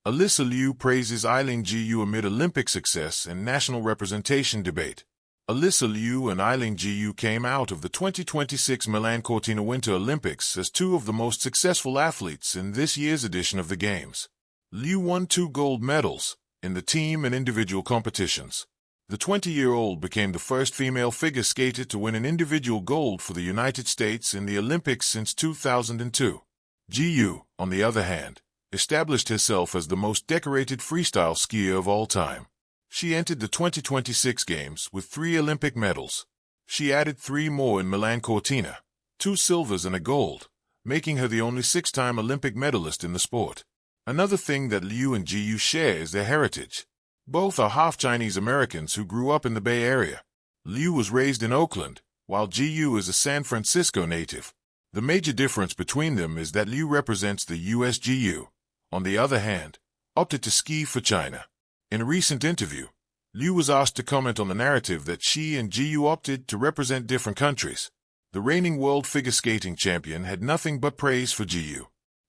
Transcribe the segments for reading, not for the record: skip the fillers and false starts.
Alysa Liu praises Eileen Gu amid Olympic success and national representation debate. Alysa Liu and Eileen Gu came out of the 2026 Milan Cortina Winter Olympics as two of the most successful athletes in this year's edition of the Games. Liu won 2 gold medals in the team and individual competitions. The 20-year-old became the first female figure skater to win an individual gold for the United States in the Olympics since 2002. Gu, on the other hand, established herself as the most decorated freestyle skier of all time. She entered the 2026 Games with 3 Olympic medals. She added 3 more in Milan Cortina, 2 silvers and a gold, making her the only 6-time Olympic medalist in the sport. Another thing that Liu and Gu share is their heritage. Both are half Chinese Americans who grew up in the Bay Area. Liu was raised in Oakland, while Gu is a San Francisco native. The major difference between them is that Liu represents the US. Gu, on the other hand, opted to ski for China. In a recent interview, Liu was asked to comment on the narrative that she and Gu opted to represent different countries. The reigning world figure skating champion had nothing but praise for Gu.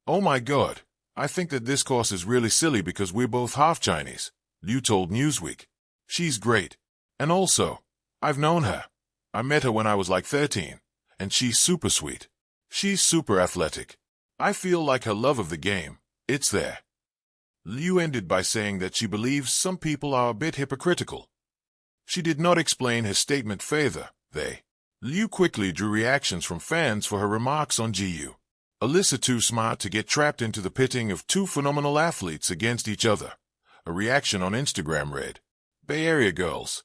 "Oh my God, I think that this course is really silly because we're both half Chinese," Liu told Newsweek. "She's great. And also, I've known her. I met her when I was like 13, and she's super sweet. She's super athletic. I feel like her love of the game, it's there." Liu ended by saying that she believes some people are a bit hypocritical. She did not explain her statement further. Liu quickly drew reactions from fans for her remarks on Gu. Alyssa too smart to get trapped into the pitting of 2 phenomenal athletes against each other. A reaction on Instagram read, "Bay Area girls.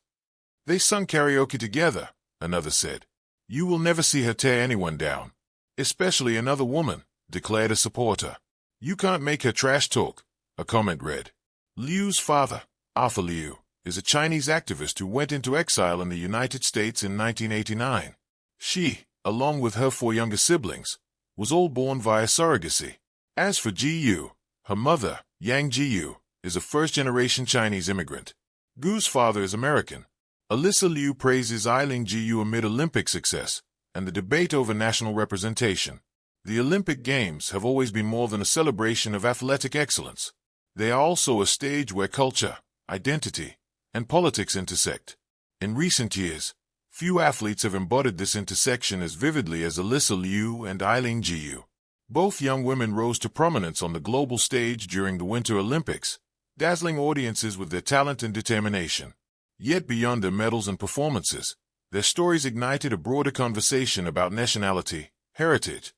They sung karaoke together," another said. "You will never see her tear anyone down. Especially another woman," declared a supporter. "You can't make her trash talk," a comment read. Liu's father, Alysa Liu, is a Chinese activist who went into exile in the United States in 1989. She, along with her 4 younger siblings, was all born via surrogacy. As for Gu, her mother, Yang Gu, is a first-generation Chinese immigrant. Gu's father is American. Alysa Liu praises Eileen Gu amid Olympic success and the debate over national representation. The Olympic Games have always been more than a celebration of athletic excellence. They are also a stage where culture, identity, and politics intersect. In recent years, few athletes have embodied this intersection as vividly as Alysa Liu and Eileen Gu. Both young women rose to prominence on the global stage during the Winter Olympics, dazzling audiences with their talent and determination. Yet beyond their medals and performances, their stories ignited a broader conversation about nationality, heritage,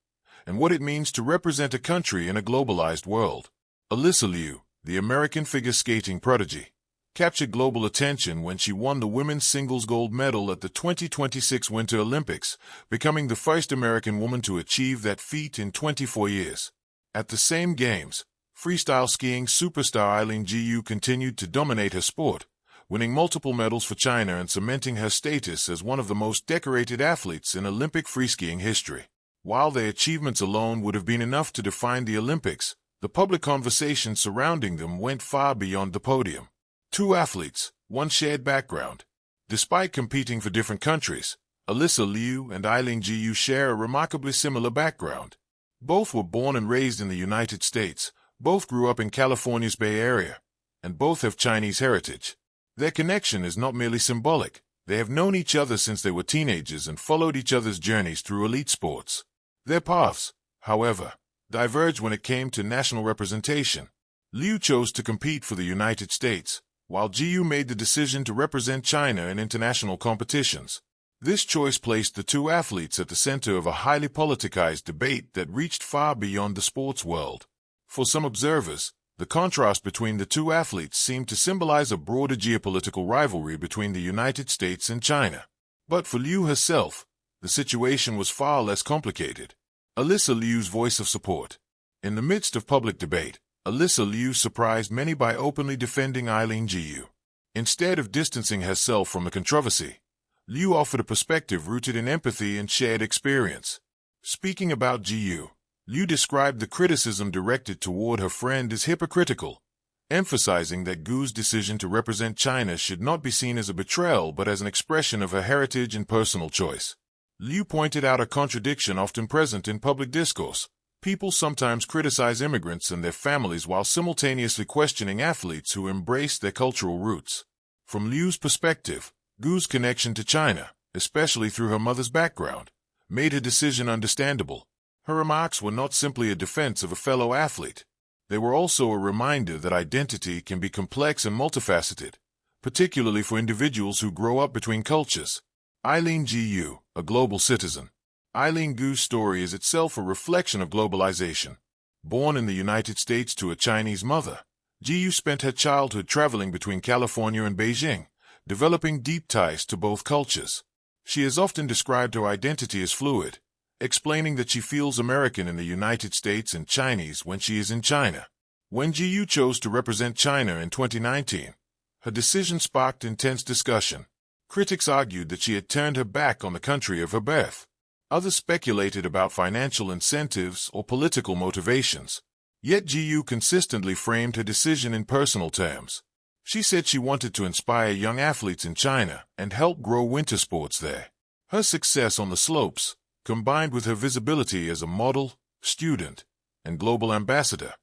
and what it means to represent a country in a globalized world. Alysa Liu, the American figure skating prodigy, captured global attention when she won the women's singles gold medal at the 2026 Winter Olympics, becoming the first American woman to achieve that feat in 24 years. At the same Games, freestyle skiing superstar Eileen Gu continued to dominate her sport, winning multiple medals for China and cementing her status as one of the most decorated athletes in Olympic freeskiing history. While their achievements alone would have been enough to define the Olympics, the public conversation surrounding them went far beyond the podium. 2 athletes, 1 shared background. Despite competing for different countries, Alysa Liu and Eileen Gu share a remarkably similar background. Both were born and raised in the United States, both grew up in California's Bay Area, and both have Chinese heritage. Their connection is not merely symbolic. They have known each other since they were teenagers and followed each other's journeys through elite sports. Their paths, however, diverged when it came to national representation. Liu chose to compete for the United States, while Gu made the decision to represent China in international competitions. This choice placed the 2 athletes at the center of a highly politicized debate that reached far beyond the sports world. For some observers, the contrast between the 2 athletes seemed to symbolize a broader geopolitical rivalry between the United States and China. But for Liu herself, the situation was far less complicated. Alysa Liu's voice of support. In the midst of public debate, Alysa Liu surprised many by openly defending Eileen Gu. Instead of distancing herself from the controversy, Liu offered a perspective rooted in empathy and shared experience. Speaking about Gu, Liu described the criticism directed toward her friend as hypocritical, emphasizing that Gu's decision to represent China should not be seen as a betrayal but as an expression of her heritage and personal choice. Liu pointed out a contradiction often present in public discourse. People sometimes criticize immigrants and their families while simultaneously questioning athletes who embrace their cultural roots. From Liu's perspective, Gu's connection to China, especially through her mother's background, made her decision understandable. Her remarks were not simply a defense of a fellow athlete. They were also a reminder that identity can be complex and multifaceted, particularly for individuals who grow up between cultures. Eileen Gu, a global citizen. Eileen Gu's story is itself a reflection of globalization. Born in the United States to a Chinese mother, Gu spent her childhood traveling between California and Beijing, developing deep ties to both cultures. She has often described her identity as fluid, explaining that she feels American in the United States and Chinese when she is in China. When Gu chose to represent China in 2019, her decision sparked intense discussion. Critics argued that she had turned her back on the country of her birth. Others speculated about financial incentives or political motivations. Yet Gu consistently framed her decision in personal terms. She said she wanted to inspire young athletes in China and help grow winter sports there. Her success on the slopes, combined with her visibility as a model, student, and global ambassador,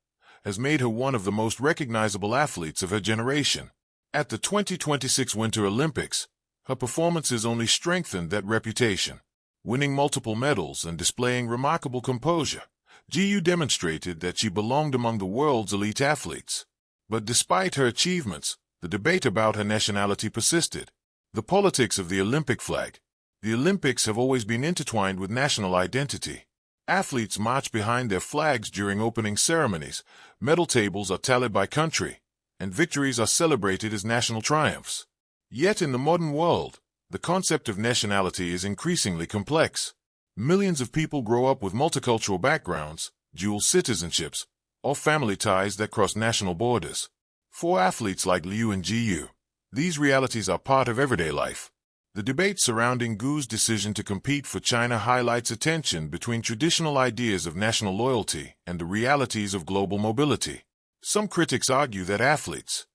has made her one of the most recognizable athletes of her generation. At the 2026 Winter Olympics, her performances only strengthened that reputation. Winning multiple medals and displaying remarkable composure, Gu demonstrated that she belonged among the world's elite athletes. But despite her achievements, the debate about her nationality persisted. The politics of the Olympic flag. The Olympics have always been intertwined with national identity. Athletes march behind their flags during opening ceremonies, medal tables are tallied by country, and victories are celebrated as national triumphs. Yet in the modern world, the concept of nationality is increasingly complex. Millions of people grow up with multicultural backgrounds, dual citizenships, or family ties that cross national borders. For athletes like Liu and Gu, these realities are part of everyday life. The debate surrounding Gu's decision to compete for China highlights a tension between traditional ideas of national loyalty and the realities of global mobility. Some critics argue that athletes,